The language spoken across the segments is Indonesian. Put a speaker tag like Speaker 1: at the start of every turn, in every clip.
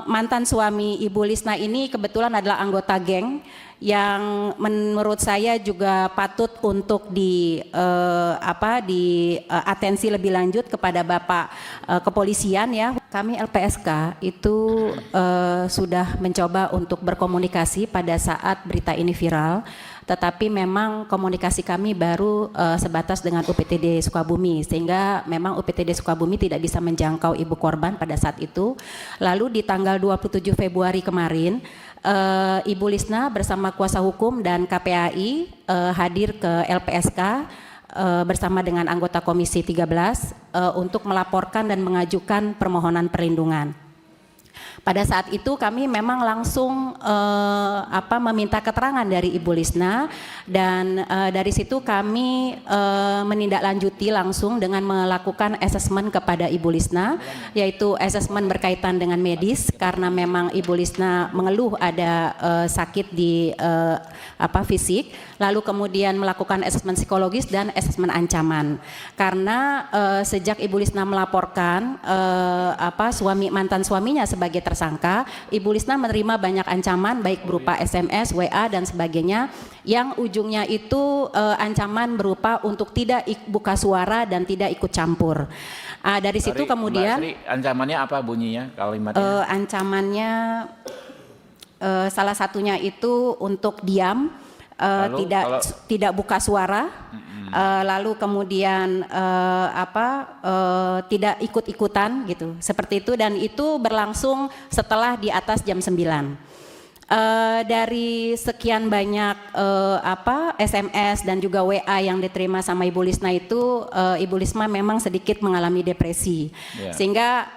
Speaker 1: mantan suami Ibu Lisna ini kebetulan adalah anggota geng yang menurut saya juga patut untuk atensi lebih lanjut kepada Bapak kepolisian ya. Kami LPSK itu sudah mencoba untuk berkomunikasi pada saat berita ini viral, tetapi memang komunikasi kami baru sebatas dengan UPTD Sukabumi, sehingga memang UPTD Sukabumi tidak bisa menjangkau ibu korban pada saat itu. Lalu di tanggal 27 Februari kemarin, Ibu Lisna bersama kuasa hukum dan KPAI hadir ke LPSK bersama dengan anggota Komisi 13 untuk melaporkan dan mengajukan permohonan perlindungan. Pada saat itu kami memang langsung meminta keterangan dari Ibu Lisna, dan dari situ kami menindaklanjuti langsung dengan melakukan asesmen kepada Ibu Lisna, yaitu asesmen berkaitan dengan medis karena memang Ibu Lisna mengeluh ada sakit di fisik, lalu kemudian melakukan asesmen psikologis dan asesmen ancaman. Karena sejak Ibu Lisna melaporkan mantan suaminya sebagai tersangka, Ibu Lisna menerima banyak ancaman baik berupa SMS, WA dan sebagainya, yang ujungnya itu ancaman berupa untuk tidak buka suara dan tidak ikut campur. Dari situ kemudian
Speaker 2: Mbak Sri, ancamannya apa bunyinya, kalimatnya?
Speaker 1: Ancamannya salah satunya itu untuk diam, tidak buka suara, lalu kemudian tidak ikut-ikutan gitu, seperti itu, dan itu berlangsung setelah di atas jam 9. Dari sekian banyak SMS dan juga WA yang diterima sama Ibu Lisna itu, Ibu Lisna memang sedikit mengalami depresi, sehingga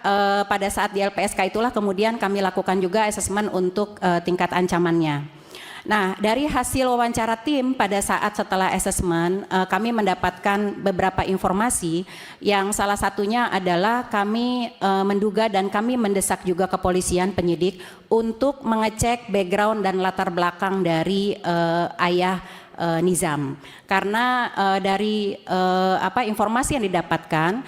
Speaker 1: pada saat di LPSK itulah kemudian kami lakukan juga asesmen untuk tingkat ancamannya. Nah, dari hasil wawancara tim pada saat setelah asesmen, kami mendapatkan beberapa informasi, yang salah satunya adalah kami menduga dan kami mendesak juga kepolisian penyidik untuk mengecek background dan latar belakang dari ayah Nizam. Karena dari informasi yang didapatkan,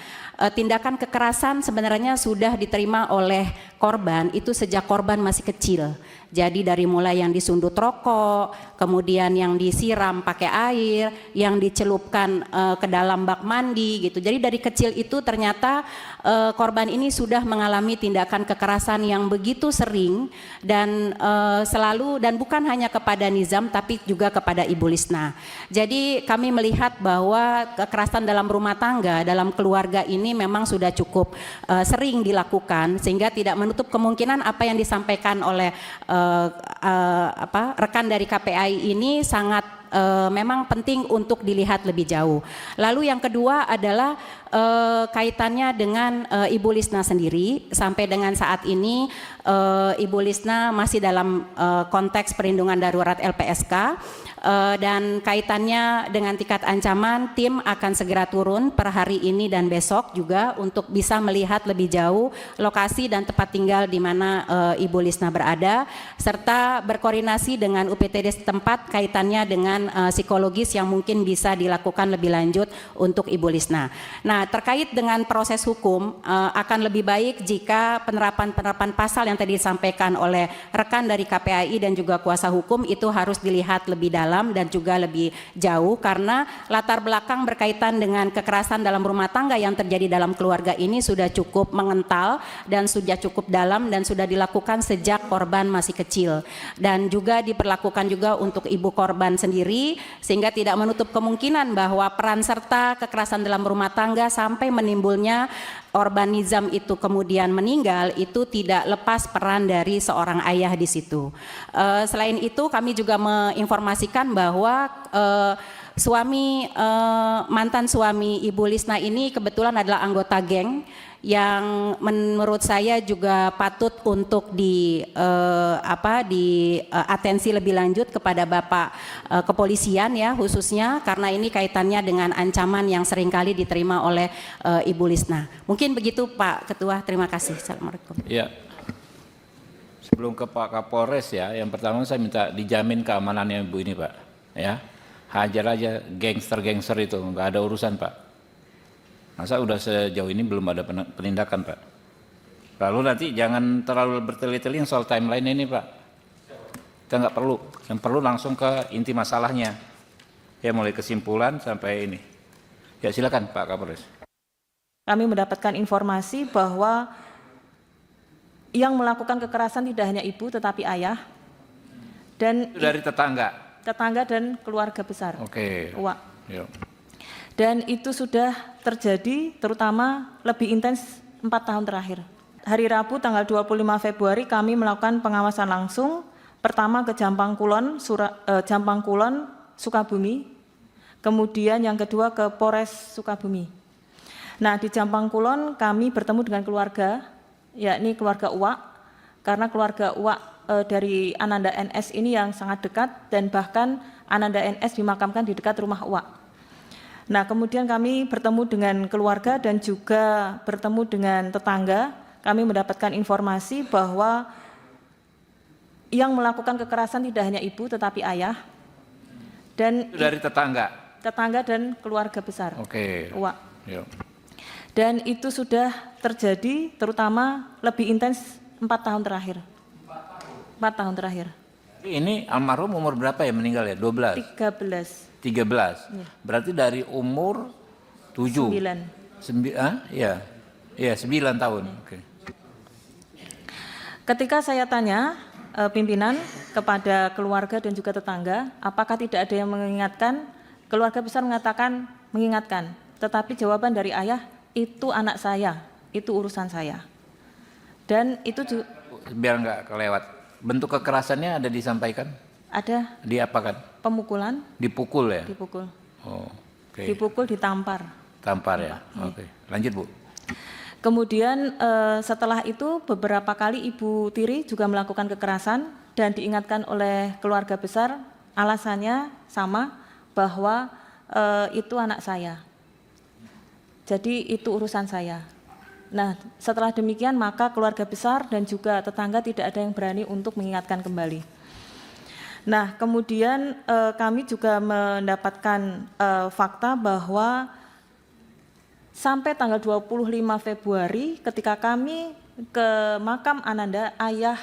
Speaker 1: tindakan kekerasan sebenarnya sudah diterima oleh korban itu sejak korban masih kecil. Jadi dari mulai yang disundut rokok, kemudian yang disiram pakai air, yang dicelupkan ke dalam bak mandi gitu. Jadi dari kecil itu ternyata korban ini sudah mengalami tindakan kekerasan yang begitu sering dan selalu, dan bukan hanya kepada Nizam tapi juga kepada Ibu Lisna. Jadi kami melihat bahwa kekerasan dalam rumah tangga, dalam keluarga ini memang sudah cukup sering dilakukan, sehingga tidak menutup kemungkinan apa yang disampaikan oleh rekan dari KPAI ini sangat memang penting untuk dilihat lebih jauh. Lalu yang kedua adalah kaitannya dengan Ibu Lisna sendiri. Sampai dengan saat ini Ibu Lisna masih dalam konteks perlindungan darurat LPSK, dan kaitannya dengan tingkat ancaman, tim akan segera turun per hari ini dan besok juga untuk bisa melihat lebih jauh lokasi dan tempat tinggal di mana Ibu Lisna berada, serta berkoordinasi dengan UPTD setempat kaitannya dengan psikologis yang mungkin bisa dilakukan lebih lanjut untuk Ibu Lisna. Nah, terkait dengan proses hukum, akan lebih baik jika penerapan pasal yang tadi disampaikan oleh rekan dari KPAI dan juga kuasa hukum itu harus dilihat lebih dalam dan juga lebih jauh, karena latar belakang berkaitan dengan kekerasan dalam rumah tangga yang terjadi dalam keluarga ini sudah cukup mengental dan sudah cukup dalam dan sudah dilakukan sejak korban masih kecil, dan juga diperlakukan juga untuk ibu korban sendiri, sehingga tidak menutup kemungkinan bahwa peran serta kekerasan dalam rumah tangga sampai menimbulnya korban Nizam itu kemudian meninggal itu tidak lepas peran dari seorang ayah di situ. Selain itu kami juga menginformasikan bahwa mantan suami Ibu Lisna ini kebetulan adalah anggota geng yang menurut saya juga patut untuk atensi lebih lanjut kepada Bapak kepolisian ya, khususnya karena ini kaitannya dengan ancaman yang seringkali diterima oleh Ibu Lisna. Mungkin begitu Pak Ketua, terima kasih. Assalamualaikum.
Speaker 2: Ya. Sebelum ke Pak Kapolres ya, yang pertama saya minta dijamin keamanannya Ibu ini Pak. Ya, hajar aja gangster-gangster itu, nggak ada urusan Pak. Masa udah sejauh ini belum ada penindakan Pak? Lalu nanti jangan terlalu bertele-tele soal timeline ini Pak. Kita nggak perlu, yang perlu langsung ke inti masalahnya. Ya mulai kesimpulan sampai ini. Ya silakan Pak Kapolres.
Speaker 3: Kami mendapatkan informasi bahwa yang melakukan kekerasan tidak hanya ibu tetapi ayah dan
Speaker 2: Itu dari tetangga
Speaker 3: dan keluarga besar.
Speaker 2: Oke.
Speaker 3: Uwak.
Speaker 2: Yuk.
Speaker 3: Dan itu sudah terjadi terutama lebih intens 4 tahun terakhir. Hari Rabu tanggal 25 Februari kami melakukan pengawasan langsung pertama ke Jampang Kulon, Sukabumi, kemudian yang kedua ke Polres Sukabumi. Nah, di Jampang Kulon kami bertemu dengan keluarga, yakni keluarga Uwak, karena keluarga Uwak dari Ananda NS ini yang sangat dekat dan bahkan Ananda NS dimakamkan di dekat rumah Uwak. Nah, kemudian kami bertemu dengan keluarga dan juga bertemu dengan tetangga. Kami mendapatkan informasi bahwa yang melakukan kekerasan tidak hanya ibu tetapi ayah dan
Speaker 2: Itu dari tetangga
Speaker 3: dan keluarga besar.
Speaker 2: Oke.
Speaker 3: Uwak.
Speaker 2: Yuk.
Speaker 3: Dan itu sudah terjadi terutama lebih intens 4 tahun terakhir. 4 tahun terakhir.
Speaker 2: Ini almarhum umur berapa ya meninggal ya? 12?
Speaker 3: 13.
Speaker 2: 13.
Speaker 3: Ya.
Speaker 2: Berarti dari umur 7.
Speaker 3: 9.
Speaker 2: Iya. Iya, 9 tahun. Oke.
Speaker 3: Ketika saya tanya pimpinan kepada keluarga dan juga tetangga, apakah tidak ada yang mengingatkan? Keluarga besar mengatakan mengingatkan, tetapi jawaban dari ayah, itu anak saya, itu urusan saya. Dan itu juga
Speaker 2: Biar nggak kelewat. Bentuk kekerasannya ada disampaikan?
Speaker 3: ada
Speaker 2: Diapakan?
Speaker 3: pemukulan,
Speaker 2: Dipukul ya?
Speaker 3: dipukul,
Speaker 2: Oh, oke.
Speaker 3: dipukul, ditampar.
Speaker 2: Tampar ya? Oke. Lanjut Bu.
Speaker 3: Kemudian setelah itu beberapa kali Ibu Tiri juga melakukan kekerasan dan diingatkan oleh keluarga besar, alasannya sama bahwa itu anak saya. Jadi itu urusan saya. Nah, setelah demikian maka keluarga besar dan juga tetangga tidak ada yang berani untuk mengingatkan kembali. Nah, kemudian kami juga mendapatkan fakta bahwa sampai tanggal 25 Februari ketika kami ke makam Ananda, ayah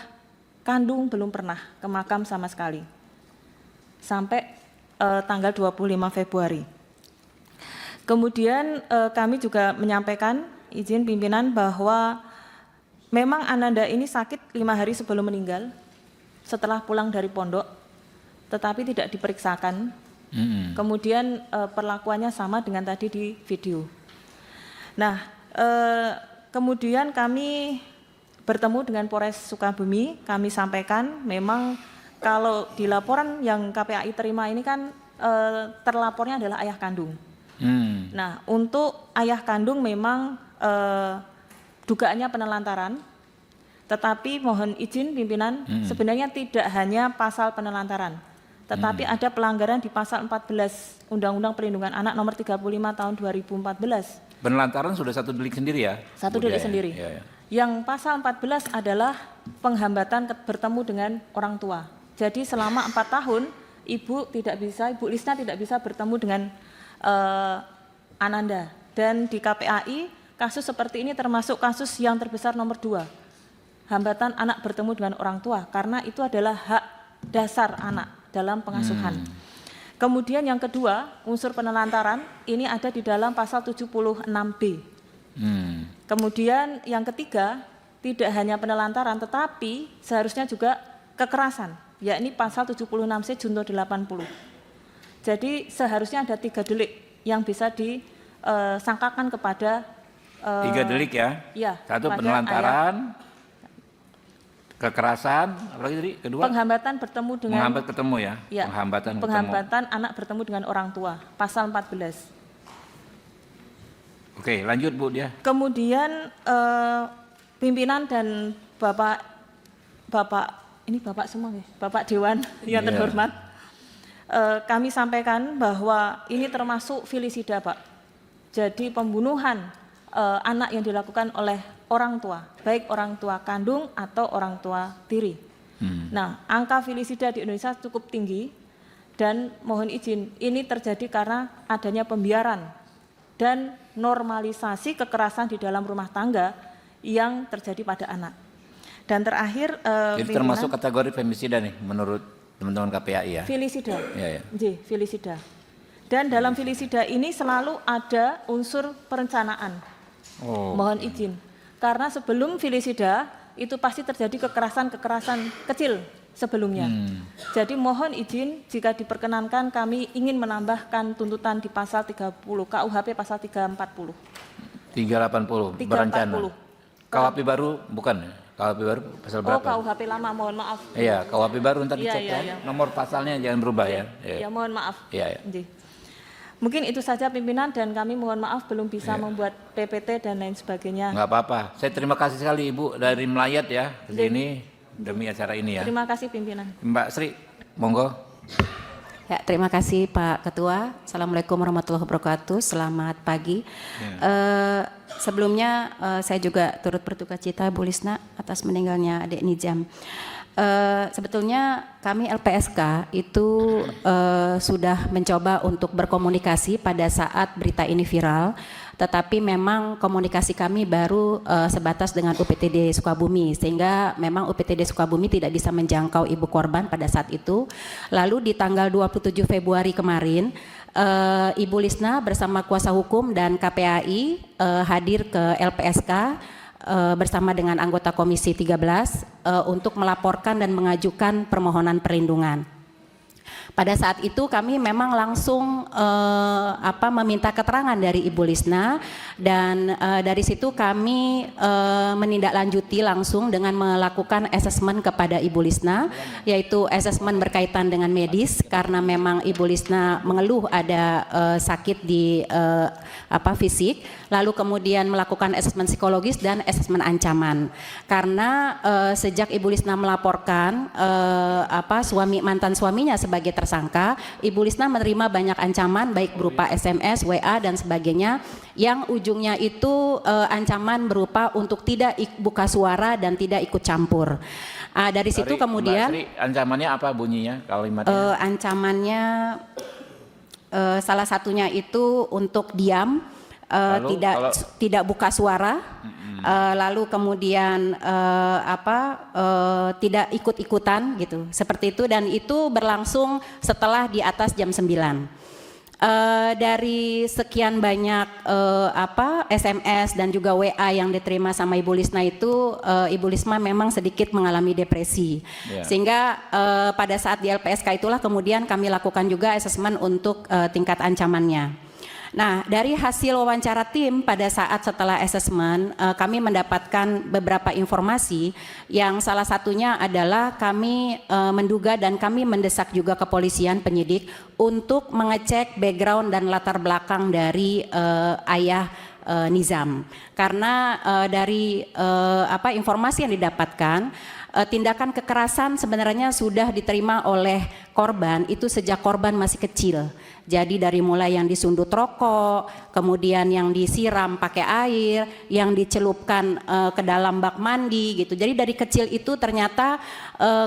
Speaker 3: kandung belum pernah ke makam sama sekali. Sampai tanggal 25 Februari. Kemudian kami juga menyampaikan izin pimpinan bahwa memang Ananda ini sakit 5 hari sebelum meninggal setelah pulang dari pondok, tetapi tidak diperiksakan. Kemudian perlakuannya sama dengan tadi di video. Nah, kemudian kami bertemu dengan Polres Sukabumi, kami sampaikan memang kalau di laporan yang KPAI terima ini kan terlapornya adalah ayah kandung. Nah, untuk ayah kandung memang dugaannya penelantaran, tetapi mohon izin pimpinan, sebenarnya tidak hanya pasal penelantaran, tetapi ada pelanggaran di pasal 14 Undang-Undang Perlindungan Anak nomor 35 tahun 2014.
Speaker 2: Penelantaran sudah satu delik sendiri ya?
Speaker 3: Satu delik sendiri.
Speaker 2: Ya.
Speaker 3: Yang pasal 14 adalah penghambatan bertemu dengan orang tua. Jadi selama 4 tahun Ibu Lisna tidak bisa bertemu dengan Ananda. Dan di KPAI kasus seperti ini termasuk kasus yang terbesar nomor 2. Hambatan anak bertemu dengan orang tua karena itu adalah hak dasar anak dalam pengasuhan. Kemudian yang kedua, unsur penelantaran ini ada di dalam pasal 76B. Kemudian yang ketiga, tidak hanya penelantaran tetapi seharusnya juga kekerasan, yakni pasal 76C junto 80. Jadi seharusnya ada 3 delik yang bisa disangkakan kepada
Speaker 2: 3 delik ya?
Speaker 3: Ya,
Speaker 2: satu penelantaran, kekerasan, apalagi tadi kedua?
Speaker 3: Penghambatan bertemu dengan
Speaker 2: menghambat ketemu ya?
Speaker 3: Ya, penghambatan anak bertemu dengan orang tua, pasal 14.
Speaker 2: Oke, lanjut Bu dia.
Speaker 3: Kemudian pimpinan dan Bapak ini Bapak semua ya, Bapak Dewan yang terhormat, kami sampaikan bahwa ini termasuk filisida Pak. Jadi pembunuhan anak yang dilakukan oleh orang tua, baik orang tua kandung atau orang tua tiri. Nah, angka filisida di Indonesia cukup tinggi dan mohon izin, ini terjadi karena adanya pembiaran dan normalisasi kekerasan di dalam rumah tangga yang terjadi pada anak. Dan terakhir,
Speaker 2: Jadi termasuk kategori femisida nih menurut teman-teman KPAI ya?
Speaker 3: filisida.
Speaker 2: Ya, ya.
Speaker 3: Filisida. Dan dalam filisida ini selalu ada unsur perencanaan.
Speaker 2: Oh.
Speaker 3: Mohon izin. Karena sebelum filisida itu pasti terjadi kekerasan-kekerasan kecil sebelumnya. Jadi mohon izin jika diperkenankan kami ingin menambahkan tuntutan di pasal 30 KUHP pasal 340.
Speaker 2: 380 berencana. KUHP baru bukan ya? KUHP baru pasal
Speaker 3: Oh,
Speaker 2: berapa?
Speaker 3: KUHP lama, mohon maaf.
Speaker 2: Iya, KUHP baru ntar
Speaker 3: Iya,
Speaker 2: dicek
Speaker 3: iya,
Speaker 2: ya.
Speaker 3: iya.
Speaker 2: Nomor pasalnya jangan berubah ya.
Speaker 3: Ya, mohon maaf.
Speaker 2: Iya, iya.
Speaker 3: Nggih. Mungkin itu saja pimpinan dan kami mohon maaf belum bisa membuat PPT dan lain sebagainya.
Speaker 2: Enggak apa-apa. Saya terima kasih sekali Ibu dari Melayat ya ke sini demi acara ini ya.
Speaker 3: Terima kasih pimpinan.
Speaker 2: Mbak Sri, monggo.
Speaker 1: Ya, terima kasih Pak Ketua. Assalamualaikum warahmatullahi wabarakatuh. Selamat pagi. Sebelumnya saya juga turut berduka cita Bu Lisna atas meninggalnya adik Nizam. Sebetulnya kami LPSK itu sudah mencoba untuk berkomunikasi pada saat berita ini viral, tetapi memang komunikasi kami baru sebatas dengan UPTD Sukabumi, sehingga memang UPTD Sukabumi tidak bisa menjangkau ibu korban pada saat itu. Lalu di tanggal 27 Februari kemarin, Ibu Lisna bersama kuasa hukum dan KPAI hadir ke LPSK bersama dengan anggota Komisi 13 untuk melaporkan dan mengajukan permohonan perlindungan. Pada saat itu kami memang langsung meminta keterangan dari Ibu Lisna dan dari situ kami menindaklanjuti langsung dengan melakukan asesmen kepada Ibu Lisna, yaitu asesmen berkaitan dengan medis karena memang Ibu Lisna mengeluh ada sakit di fisik, lalu kemudian melakukan asesmen psikologis dan asesmen ancaman. Karena sejak Ibu Lisna melaporkan mantan suaminya sebagai tersangka, Ibu Lisna menerima banyak ancaman baik berupa SMS, WA dan sebagainya yang ujungnya itu ancaman berupa untuk tidak buka suara dan tidak ikut campur. Dari situ kemudian
Speaker 2: Mbak Sri, ancamannya apa bunyinya kalimatnya?
Speaker 1: Ancamannya salah satunya itu untuk diam,
Speaker 2: Lalu,
Speaker 1: tidak buka suara, lalu kemudian tidak ikut-ikutan gitu, seperti itu, dan itu berlangsung setelah di atas jam 9. Dari sekian banyak SMS dan juga WA yang diterima sama Ibu Lisna itu, Ibu Lisna memang sedikit mengalami depresi, sehingga pada saat di LPSK itulah kemudian kami lakukan juga asesmen untuk tingkat ancamannya. Nah, dari hasil wawancara tim pada saat setelah asesmen, kami mendapatkan beberapa informasi yang salah satunya adalah kami menduga dan kami mendesak juga kepolisian penyidik untuk mengecek background dan latar belakang dari ayah Nizam. Karena dari informasi yang didapatkan, tindakan kekerasan sebenarnya sudah diterima oleh korban itu sejak korban masih kecil. Jadi dari mulai yang disundut rokok, kemudian yang disiram pakai air, yang dicelupkan ke dalam bak mandi gitu. Jadi dari kecil itu ternyata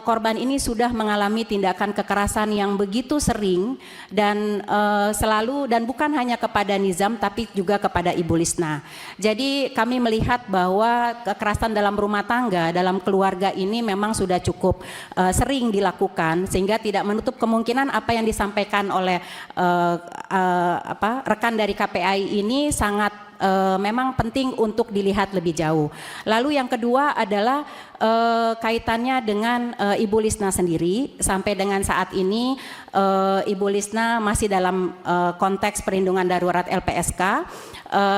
Speaker 1: korban ini sudah mengalami tindakan kekerasan yang begitu sering dan selalu, dan bukan hanya kepada Nizam tapi juga kepada Ibu Lisna. Jadi kami melihat bahwa kekerasan dalam rumah tangga, dalam keluarga ini memang sudah cukup sering dilakukan, sehingga tidak menutup kemungkinan apa yang disampaikan oleh rekan dari KPAI ini sangat memang penting untuk dilihat lebih jauh. Lalu yang kedua adalah kaitannya dengan Ibu Lisna sendiri. Sampai dengan saat ini Ibu Lisna masih dalam konteks perlindungan darurat LPSK,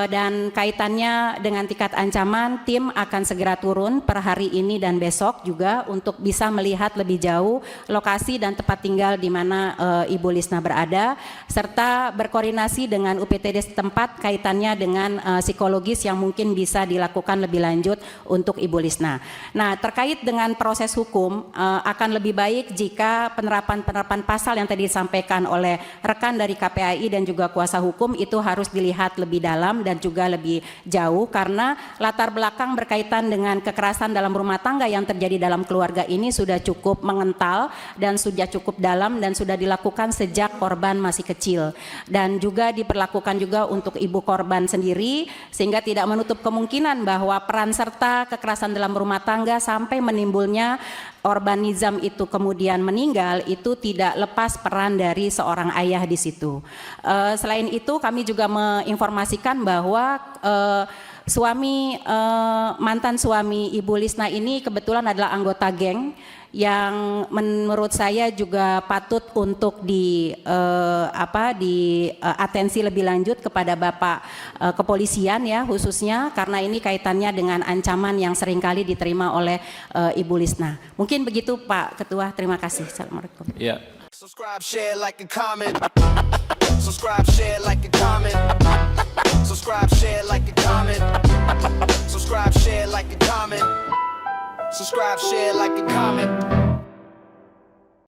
Speaker 1: dan kaitannya dengan tingkat ancaman, tim akan segera turun per hari ini dan besok juga untuk bisa melihat lebih jauh lokasi dan tempat tinggal di mana Ibu Lisna berada, serta berkoordinasi dengan UPTD setempat kaitannya dengan psikologis yang mungkin bisa dilakukan lebih lanjut untuk Ibu Lisna. Nah, terkait dengan proses hukum, akan lebih baik jika penerapan pasal yang tadi disampaikan oleh rekan dari KPAI dan juga kuasa hukum itu harus dilihat lebih dalam dalam dan juga lebih jauh, karena latar belakang berkaitan dengan kekerasan dalam rumah tangga yang terjadi dalam keluarga ini sudah cukup mengental dan sudah cukup dalam dan sudah dilakukan sejak korban masih kecil, dan juga diperlakukan juga untuk ibu korban sendiri, sehingga tidak menutup kemungkinan bahwa peran serta kekerasan dalam rumah tangga sampai menimbulnya korban nizam itu kemudian meninggal itu tidak lepas peran dari seorang ayah di situ. Selain itu kami juga menginformasikan bahwa mantan suami Ibu Lisna ini kebetulan adalah anggota geng yang menurut saya juga patut untuk atensi lebih lanjut kepada Bapak kepolisian ya, khususnya karena ini kaitannya dengan ancaman yang seringkali diterima oleh Ibu Lisna. Mungkin begitu Pak Ketua, terima kasih. Assalamualaikum.
Speaker 2: Ya.
Speaker 4: Subscribe, share, like, and comment. Subscribe, share, like, and comment. Subscribe, share, like, and comment. Subscribe, share, like, and comment. Subscribe, share, like, and comment.